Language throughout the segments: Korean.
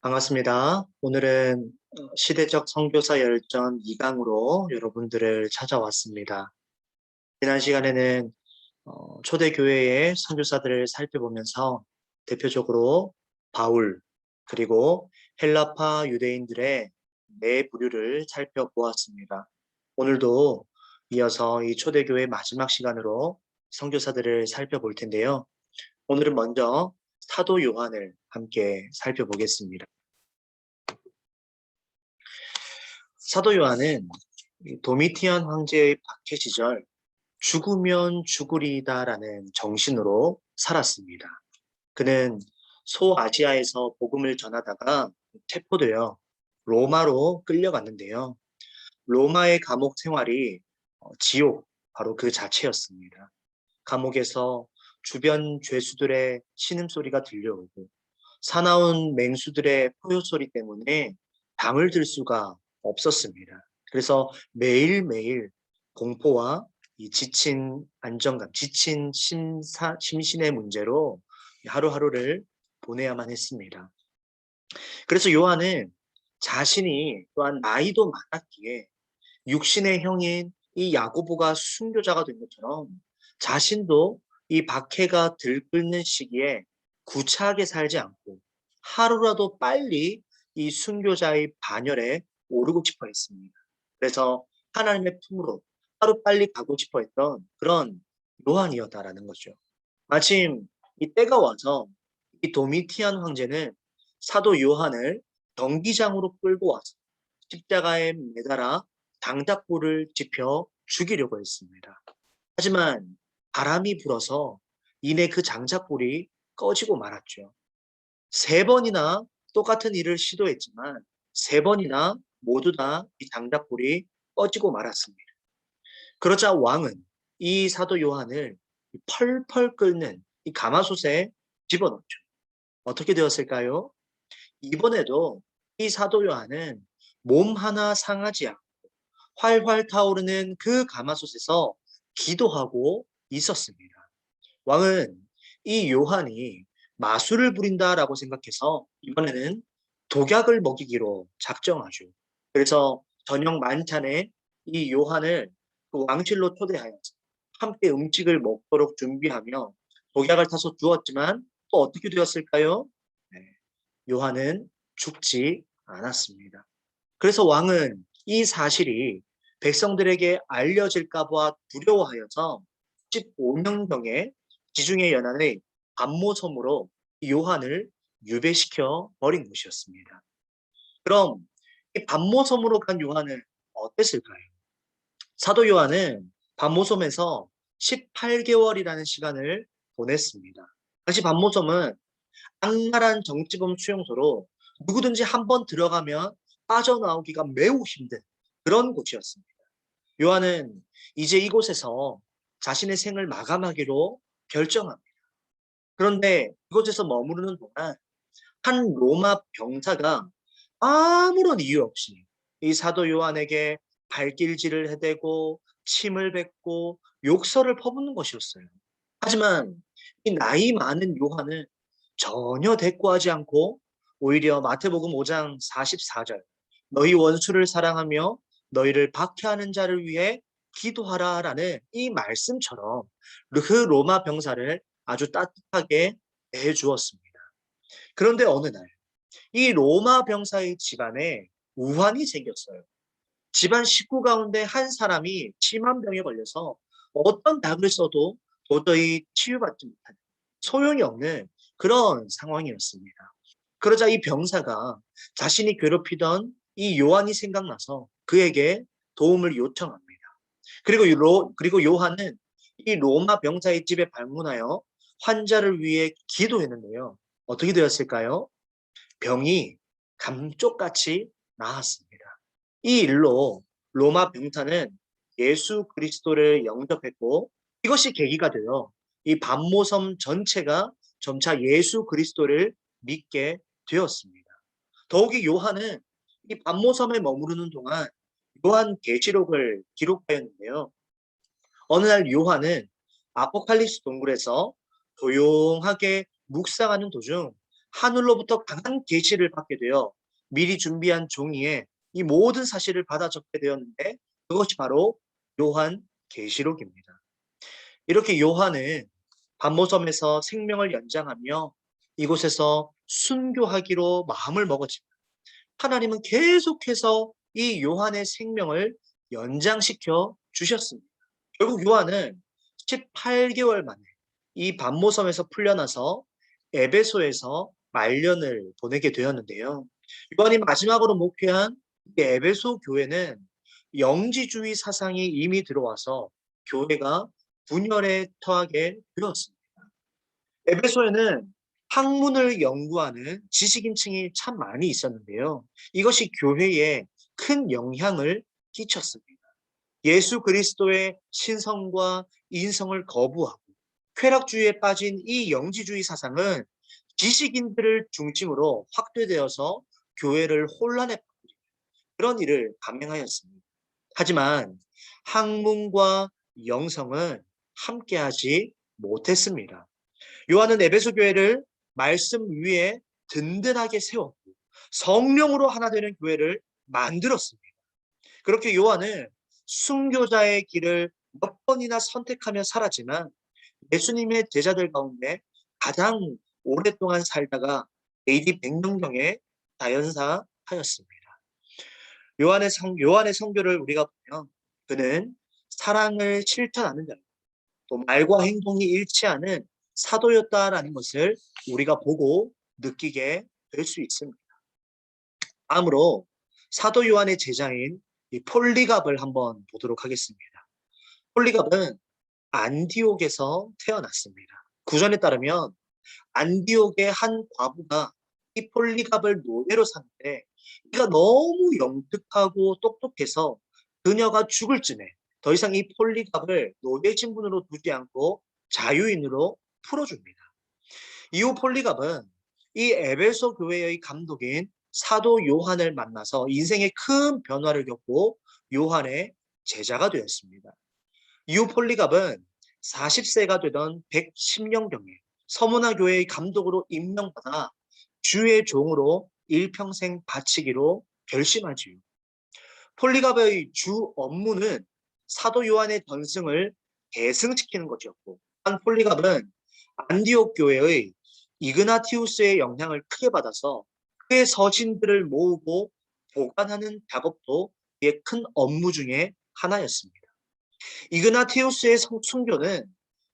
반갑습니다. 오늘은 시대적 선교사 열전 2강으로 여러분들을 찾아왔습니다. 지난 시간에는 초대교회의 선교사들을 살펴보면서 대표적으로 바울, 그리고 헬라파 유대인들의 네 부류를 살펴보았습니다. 오늘도 이어서 이 초대교회 마지막 시간으로 선교사들을 살펴볼 텐데요. 오늘은 먼저 사도 요한을 함께 살펴보겠습니다. 사도 요한은 도미티안 황제의 박해 시절 죽으면 죽으리다라는 정신으로 살았습니다. 그는 소아시아에서 복음을 전하다가 체포되어 로마로 끌려갔는데요. 로마의 감옥 생활이 지옥 바로 그 자체였습니다. 감옥에서 주변 죄수들의 신음소리가 들려오고 사나운 맹수들의 포효소리 때문에 잠을 들 수가 없었습니다. 그래서 매일매일 공포와 이 지친 안정감, 지친 심신의 문제로 하루하루를 보내야만 했습니다. 그래서 요한은 자신이 또한 나이도 많았기에 육신의 형인 이 야고보가 순교자가 된 것처럼 자신도 이 박해가 들끓는 시기에 구차하게 살지 않고 하루라도 빨리 이 순교자의 반열에 오르고 싶어 했습니다. 그래서 하나님의 품으로 하루 빨리 가고 싶어 했던 그런 요한이었다라는 거죠. 마침 이 때가 와서 이 도미티안 황제는 사도 요한을 경기장으로 끌고 와서 십자가에 매달아 장작불을 지펴 죽이려고 했습니다. 하지만 바람이 불어서 이내 그 장작불이 꺼지고 말았죠. 세 번이나 똑같은 일을 시도했지만 세 번이나 모두 다 이 장작불이 꺼지고 말았습니다. 그러자 왕은 이 사도 요한을 펄펄 끓는 이 가마솥에 집어넣죠. 어떻게 되었을까요? 이번에도 이 사도 요한은 몸 하나 상하지 않고 활활 타오르는 그 가마솥에서 기도하고 있었습니다. 왕은 이 요한이 마술을 부린다라고 생각해서 이번에는 독약을 먹이기로 작정하죠. 그래서 저녁 만찬에 이 요한을 그 왕실로 초대하여서 함께 음식을 먹도록 준비하며 독약을 타서 주었지만 또 어떻게 되었을까요? 네, 요한은 죽지 않았습니다. 그래서 왕은 이 사실이 백성들에게 알려질까 봐 두려워하여서 15년경에 지중해 연안의 암모섬으로 요한을 유배시켜 버린 것이었습니다. 그럼 이 밤모섬으로 간 요한은 어땠을까요? 사도 요한은 밤모섬에서 18개월이라는 시간을 보냈습니다. 당시 밤모섬은 악랄한 정치범 수용소로 누구든지 한번 들어가면 빠져나오기가 매우 힘든 그런 곳이었습니다. 요한은 이제 이곳에서 자신의 생을 마감하기로 결정합니다. 그런데 이곳에서 머무르는 동안 한 로마 병사가 아무런 이유 없이 이 사도 요한에게 발길질을 해대고 침을 뱉고 욕설을 퍼붓는 것이었어요. 하지만 이 나이 많은 요한은 전혀 대꾸하지 않고 오히려 마태복음 5장 44절 너희 원수를 사랑하며 너희를 박해하는 자를 위해 기도하라라는 이 말씀처럼 그 로마 병사를 아주 따뜻하게 대해주었습니다. 그런데 어느 날 이 로마 병사의 집안에 우환이 생겼어요. 집안 식구 가운데 한 사람이 심한 병에 걸려서 어떤 약을 써도 도저히 치유받지 못하는 소용이 없는 그런 상황이었습니다. 그러자 이 병사가 자신이 괴롭히던 이 요한이 생각나서 그에게 도움을 요청합니다. 그리고 요한은 이 로마 병사의 집에 방문하여 환자를 위해 기도했는데요. 어떻게 되었을까요? 병이 감쪽같이 나았습니다. 이 일로 로마 병사는 예수 그리스도를 영접했고 이것이 계기가 되어 이 밤모섬 전체가 점차 예수 그리스도를 믿게 되었습니다. 더욱이 요한은 이 밤모섬에 머무르는 동안 요한 계시록을 기록하였는데요. 어느 날 요한은 아포칼립스 동굴에서 조용하게 묵상하는 도중 하늘로부터 강한 계시를 받게 되어 미리 준비한 종이에 이 모든 사실을 받아 적게 되었는데 그것이 바로 요한 계시록입니다. 이렇게 요한은 반모섬에서 생명을 연장하며 이곳에서 순교하기로 마음을 먹었지만 하나님은 계속해서 이 요한의 생명을 연장시켜 주셨습니다. 결국 요한은 18개월 만에 이 반모섬에서 풀려나서 에베소에서 말년을 보내게 되었는데요. 요한이 마지막으로 목회한 이 에베소 교회는 영지주의 사상이 이미 들어와서 교회가 분열에 처하게 되었습니다. 에베소에는 학문을 연구하는 지식인층이 참 많이 있었는데요. 이것이 교회에 큰 영향을 끼쳤습니다. 예수 그리스도의 신성과 인성을 거부하고 쾌락주의에 빠진 이 영지주의 사상은 지식인들을 중심으로 확대되어서 교회를 혼란에 빠뜨리는 그런 일을 감행하였습니다. 하지만 학문과 영성은 함께하지 못했습니다. 요한은 에베소 교회를 말씀 위에 든든하게 세웠고 성령으로 하나 되는 교회를 만들었습니다. 그렇게 요한은 순교자의 길을 몇 번이나 선택하며 살았지만 예수님의 제자들 가운데 가장 오랫동안 살다가 AD 100년경에 다연사하였습니다. 요한의 성교를 우리가 보면 그는 사랑을 실천하는 자, 또 말과 행동이 일치하는 사도였다라는 것을 우리가 보고 느끼게 될 수 있습니다. 다음으로 사도 요한의 제자인 이 폴리갑을 한번 보도록 하겠습니다. 폴리갑은 안디옥에서 태어났습니다. 구전에 따르면 안디옥의 한 과부가 이 폴리갑을 노예로 샀는데 그가 너무 영특하고 똑똑해서 그녀가 죽을 쯤에 더 이상 이 폴리갑을 노예 신분으로 두지 않고 자유인으로 풀어줍니다. 이후 폴리갑은 이 에베소 교회의 감독인 사도 요한을 만나서 인생의 큰 변화를 겪고 요한의 제자가 되었습니다. 이후 폴리갑은 40세가 되던 110년경에 서문화 교회의 감독으로 임명받아 주의 종으로 일평생 바치기로 결심하지요. 폴리갑의 주 업무는 사도 요한의 전승을 계승시키는 것이었고, 한 폴리갑은 안디옥 교회의 이그나티우스의 영향을 크게 받아서 그의 서신들을 모으고 보관하는 작업도 그의 큰 업무 중에 하나였습니다. 이그나티우스의 순교는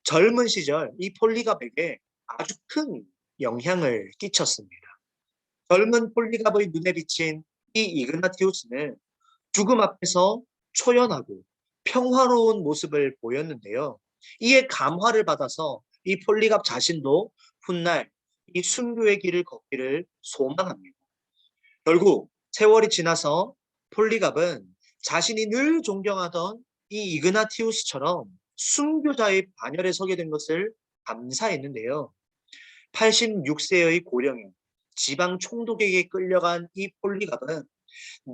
젊은 시절 이 폴리갑에게 아주 큰 영향을 끼쳤습니다. 젊은 폴리갑의 눈에 비친 이 이그나티우스는 죽음 앞에서 초연하고 평화로운 모습을 보였는데요. 이에 감화를 받아서 이 폴리갑 자신도 훗날 이 순교의 길을 걷기를 소망합니다. 결국 세월이 지나서 폴리갑은 자신이 늘 존경하던 이 이그나티우스처럼 순교자의 반열에 서게 된 것을 감사했는데요. 86세의 고령에 지방 총독에게 끌려간 이 폴리갑은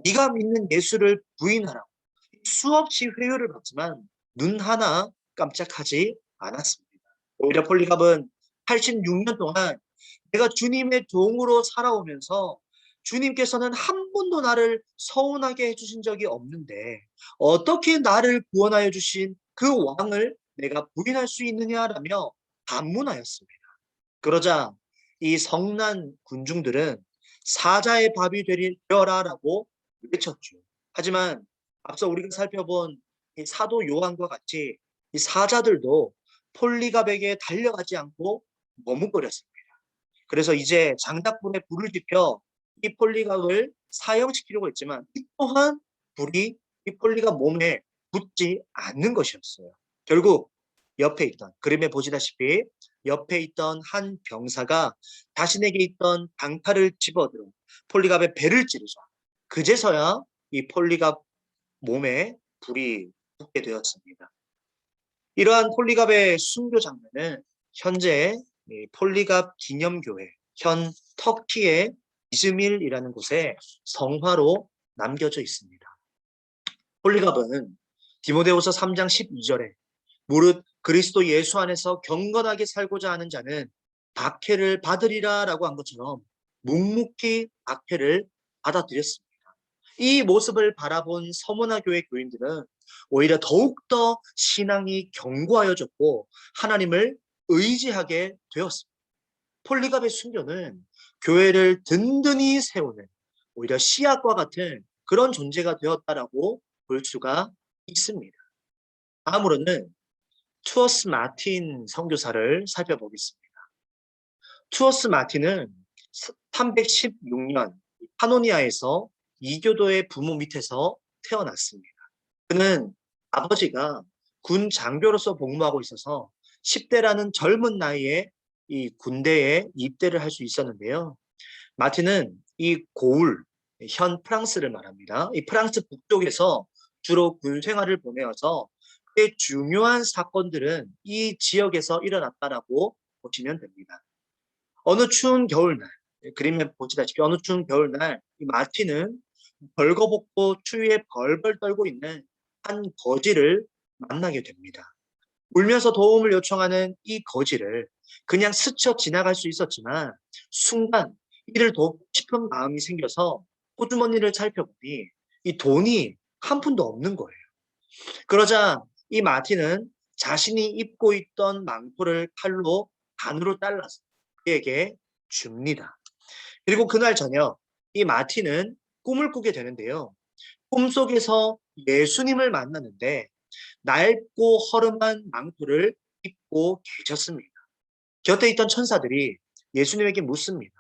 네가 믿는 예수를 부인하라고 수없이 회유를 받지만 눈 하나 깜짝하지 않았습니다. 오히려 폴리갑은 86년 동안 내가 주님의 종으로 살아오면서 주님께서는 한 번도 나를 서운하게 해주신 적이 없는데 어떻게 나를 구원하여 주신 그 왕을 내가 부인할 수 있느냐라며 반문하였습니다. 그러자 이 성난 군중들은 사자의 밥이 되리라라고 외쳤죠. 하지만 앞서 우리가 살펴본 이 사도 요한과 같이 이 사자들도 폴리갑에게 달려가지 않고 머뭇거렸습니다. 그래서 이제 장작불에 불을 지펴 이 폴리갑을 사형시키려고 했지만 이 또한 불이 이 폴리갑 몸에 붙지 않는 것이었어요. 결국 옆에 있던 그림에 보시다시피 옆에 있던 한 병사가 자신에게 있던 방탄을 집어들어 폴리갑의 배를 찌르자 그제서야 이 폴리갑 몸에 불이 붙게 되었습니다. 이러한 폴리갑의 순교 장면은 현재 폴리갑 기념교회, 현 터키의 이즈밀이라는 곳에 성화로 남겨져 있습니다. 폴리갑은 디모데후서 3장 12절에 무릇 그리스도 예수 안에서 경건하게 살고자 하는 자는 박해를 받으리라라고 한 것처럼 묵묵히 박해를 받아들였습니다. 이 모습을 바라본 서문화 교회 교인들은 오히려 더욱더 신앙이 견고하여졌고 하나님을 의지하게 되었습니다. 폴리갑의 순교는 교회를 든든히 세우는 오히려 씨앗과 같은 그런 존재가 되었다라고 볼 수가 있습니다. 다음으로는 투어스 마틴 선교사를 살펴보겠습니다. 투어스 마틴은 316년 파노니아에서 이교도의 부모 밑에서 태어났습니다. 그는 아버지가 군 장교로서 복무하고 있어서 10대라는 젊은 나이에 이 군대에 입대를 할 수 있었는데요. 마틴은 이 고울, 현 프랑스를 말합니다. 이 프랑스 북쪽에서 주로 군 생활을 보내어서 꽤 중요한 사건들은 이 지역에서 일어났다라고 보시면 됩니다. 어느 추운 겨울날, 그림에 보시다시피 어느 추운 겨울날 이 마틴은 벌거벗고 추위에 벌벌 떨고 있는 한 거지를 만나게 됩니다. 울면서 도움을 요청하는 이 거지를 그냥 스쳐 지나갈 수 있었지만 순간 이를 돕고 싶은 마음이 생겨서 호주머니를 살펴보니 이 돈이 한 푼도 없는 거예요. 그러자 이 마틴은 자신이 입고 있던 망토를 칼로 반으로 잘라서 그에게 줍니다. 그리고 그날 저녁 이 마틴은 꿈을 꾸게 되는데요. 꿈속에서 예수님을 만나는데 낡고 허름한 망토를 입고 계셨습니다. 곁에 있던 천사들이 예수님에게 묻습니다.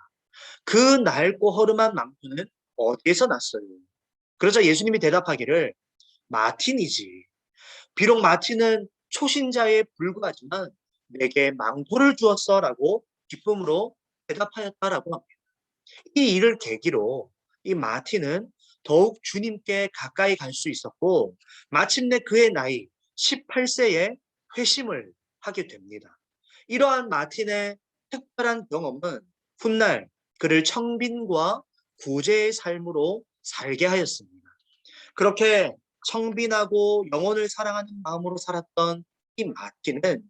그 낡고 허름한 망토는 어디에서 났어요? 그러자 예수님이 대답하기를 마틴이지. 비록 마틴은 초신자에 불과하지만 내게 망토를 주었어라고 기쁨으로 대답하였다라고 합니다. 이 일을 계기로 이 마틴은 더욱 주님께 가까이 갈 수 있었고 마침내 그의 나이 18세에 회심을 하게 됩니다. 이러한 마틴의 특별한 경험은 훗날 그를 청빈과 구제의 삶으로 살게 하였습니다. 그렇게 청빈하고 영혼을 사랑하는 마음으로 살았던 이 마틴은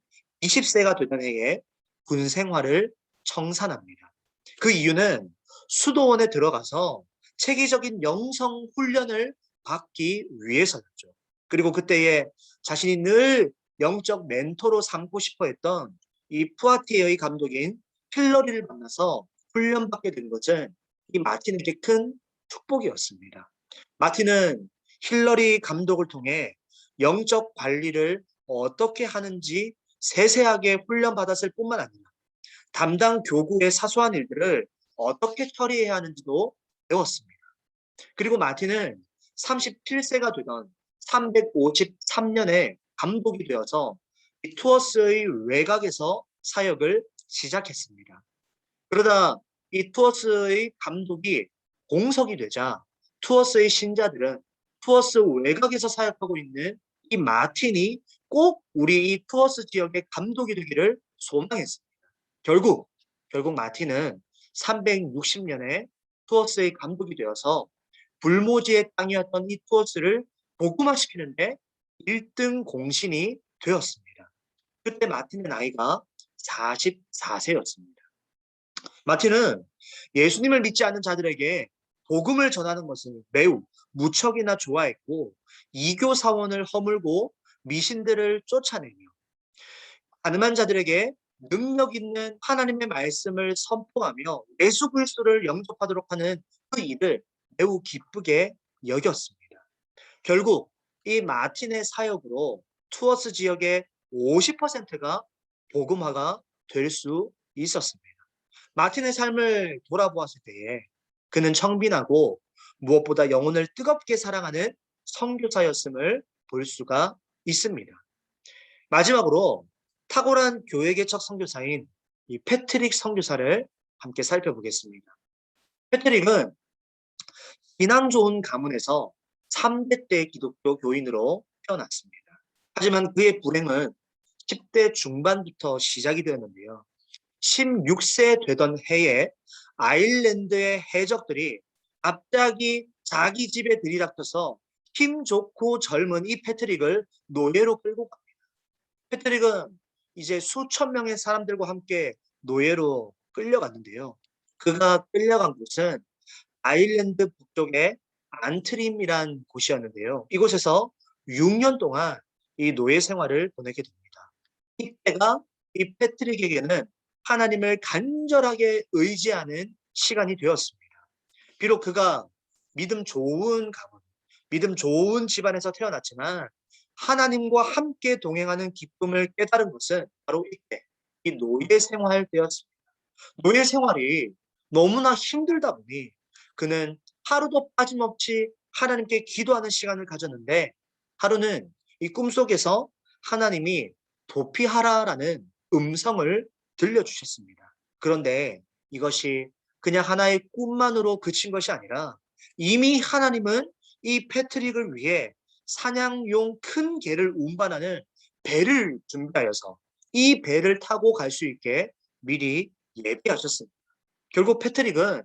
20세가 되던 해에 군 생활을 청산합니다. 그 이유는 수도원에 들어가서 체계적인 영성 훈련을 받기 위해서였죠. 그리고 그때에 자신이 늘 영적 멘토로 삼고 싶어 했던 이 푸아티에의 감독인 힐러리를 만나서 훈련받게 된 것은 이 마틴에게 큰 축복이었습니다. 마틴은 힐러리 감독을 통해 영적 관리를 어떻게 하는지 세세하게 훈련받았을 뿐만 아니라 담당 교구의 사소한 일들을 어떻게 처리해야 하는지도 배웠습니다. 그리고 마틴은 37세가 되던 353년에 감독이 되어서 투어스의 외곽에서 사역을 시작했습니다. 그러다 이 투어스의 감독이 공석이 되자 투어스의 신자들은 투어스 외곽에서 사역하고 있는 이 마틴이 꼭 우리 이 투어스 지역의 감독이 되기를 소망했습니다. 결국 마틴은 360년에 투어스의 감독이 되어서 불모지의 땅이었던 이 투어스를 복음화시키는데 1등 공신이 되었습니다. 그때 마틴의 나이가 44세였습니다. 마틴은 예수님을 믿지 않는 자들에게 복음을 전하는 것을 매우 무척이나 좋아했고 이교 사원을 허물고 미신들을 쫓아내며 가늠한 자들에게 능력 있는 하나님의 말씀을 선포하며 예수 그리스도를 영접하도록 하는 그 일을 매우 기쁘게 여겼습니다. 결국 이 마틴의 사역으로 투어스 지역의 50%가 복음화가 될 수 있었습니다. 마틴의 삶을 돌아보았을 때에 그는 청빈하고 무엇보다 영혼을 뜨겁게 사랑하는 선교사였음을 볼 수가 있습니다. 마지막으로 탁월한 교회 개척 선교사인 이 패트릭 선교사를 함께 살펴보겠습니다. 패트릭은 신앙 좋은 가문에서 3대째 기독교 교인으로 태어났습니다. 하지만 그의 불행은 10대 중반부터 시작이 되었는데요. 16세 되던 해에 아일랜드의 해적들이 갑자기 자기 집에 들이닥쳐서 힘 좋고 젊은 이 패트릭을 노예로 끌고 갑니다. 패트릭은 이제 수천 명의 사람들과 함께 노예로 끌려갔는데요. 그가 끌려간 곳은 아일랜드 북쪽의 안트림이란 곳이었는데요. 이곳에서 6년 동안 이 노예 생활을 보내게 됩니다. 이때가 이 패트릭에게는 하나님을 간절하게 의지하는 시간이 되었습니다. 비록 그가 믿음 좋은 가문, 믿음 좋은 집안에서 태어났지만 하나님과 함께 동행하는 기쁨을 깨달은 것은 바로 이때 이 노예 생활 때였습니다. 노예 생활이 너무나 힘들다 보니 그는 하루도 빠짐없이 하나님께 기도하는 시간을 가졌는데 하루는 이 꿈속에서 하나님이 도피하라라는 음성을 들려주셨습니다. 그런데 이것이 그냥 하나의 꿈만으로 그친 것이 아니라 이미 하나님은 이 패트릭을 위해 사냥용 큰 개를 운반하는 배를 준비하여서 이 배를 타고 갈 수 있게 미리 예비하셨습니다. 결국 패트릭은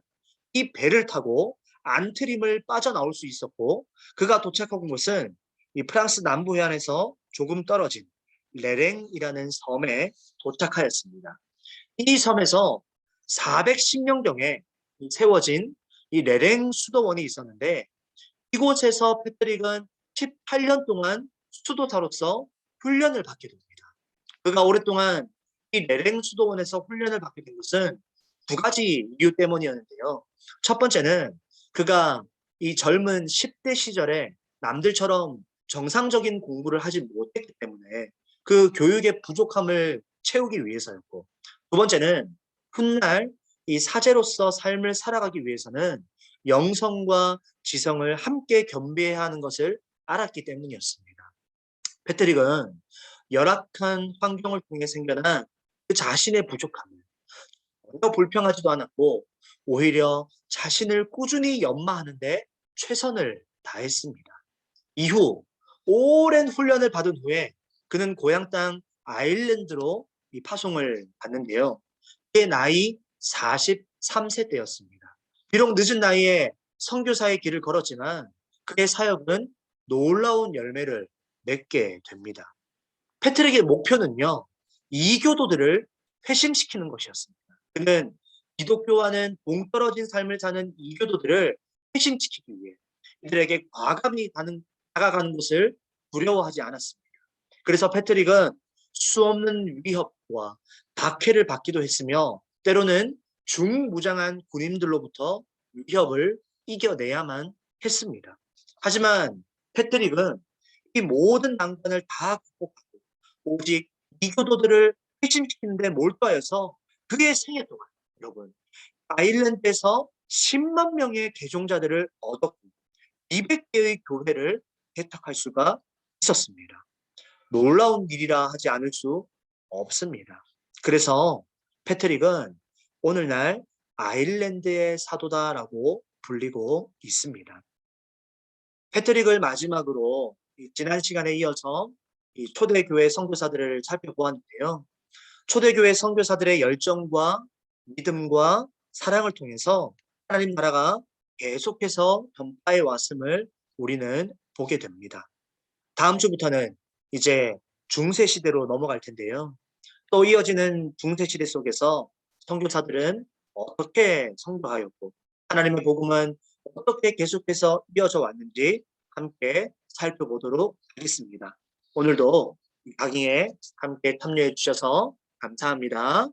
이 배를 타고 안트림을 빠져나올 수 있었고 그가 도착한 곳은 이 프랑스 남부 해안에서 조금 떨어진 레랭이라는 섬에 도착하였습니다. 이 섬에서 410명경에 세워진 이 레랭 수도원이 있었는데 이곳에서 패트릭은 18년 동안 수도사로서 훈련을 받게 됩니다. 그가 오랫동안 이 레랭 수도원에서 훈련을 받게 된 것은 두 가지 이유 때문이었는데요. 첫 번째는 그가 이 젊은 10대 시절에 남들처럼 정상적인 공부를 하지 못했기 때문에 그 교육의 부족함을 채우기 위해서였고, 두 번째는 훗날 이 사제로서 삶을 살아가기 위해서는 영성과 지성을 함께 겸비해야 하는 것을 알았기 때문이었습니다. 패트릭은 열악한 환경을 통해 생겨난 그 자신의 부족함을 전혀 불평하지도 않았고 오히려 자신을 꾸준히 연마하는 데 최선을 다했습니다. 이후 오랜 훈련을 받은 후에 그는 고향 땅 아일랜드로 이 파송을 받는데요. 그의 나이 43세 때였습니다. 비록 늦은 나이에 선교사의 길을 걸었지만 그의 사역은 놀라운 열매를 맺게 됩니다. 패트릭의 목표는요, 이교도들을 회심시키는 것이었습니다. 그는 기독교와는 동떨어진 삶을 사는 이교도들을 회심시키기 위해 이들에게 과감히 다가가는 것을 두려워하지 않았습니다. 그래서 패트릭은 수없는 위협과 박해를 받기도 했으며 때로는 중무장한 군인들로부터 위협을 이겨내야만 했습니다. 하지만 패트릭은 이 모든 난관을 다 극복하고 오직 이교도들을 회심시키는 데 몰두하여서 그의 생애 동안 여러분 아일랜드에서 10만 명의 개종자들을 얻었고 200개의 교회를 개척할 수가 있었습니다. 놀라운 일이라 하지 않을 수 없습니다. 그래서 패트릭은 오늘날 아일랜드의 사도다라고 불리고 있습니다. 패트릭을 마지막으로 지난 시간에 이어서 이 초대교회 선교사들을 살펴보았는데요. 초대교회 선교사들의 열정과 믿음과 사랑을 통해서 하나님 나라가 계속해서 전파해 왔음을 우리는 보게 됩니다. 다음 주부터는 이제 중세 시대로 넘어갈 텐데요. 또 이어지는 중세 시대 속에서 선교사들은 어떻게 선교하였고 하나님의 복음은 어떻게 계속해서 이어져 왔는지 함께 살펴보도록 하겠습니다. 오늘도 이 강의에 함께 참여해 주셔서 감사합니다.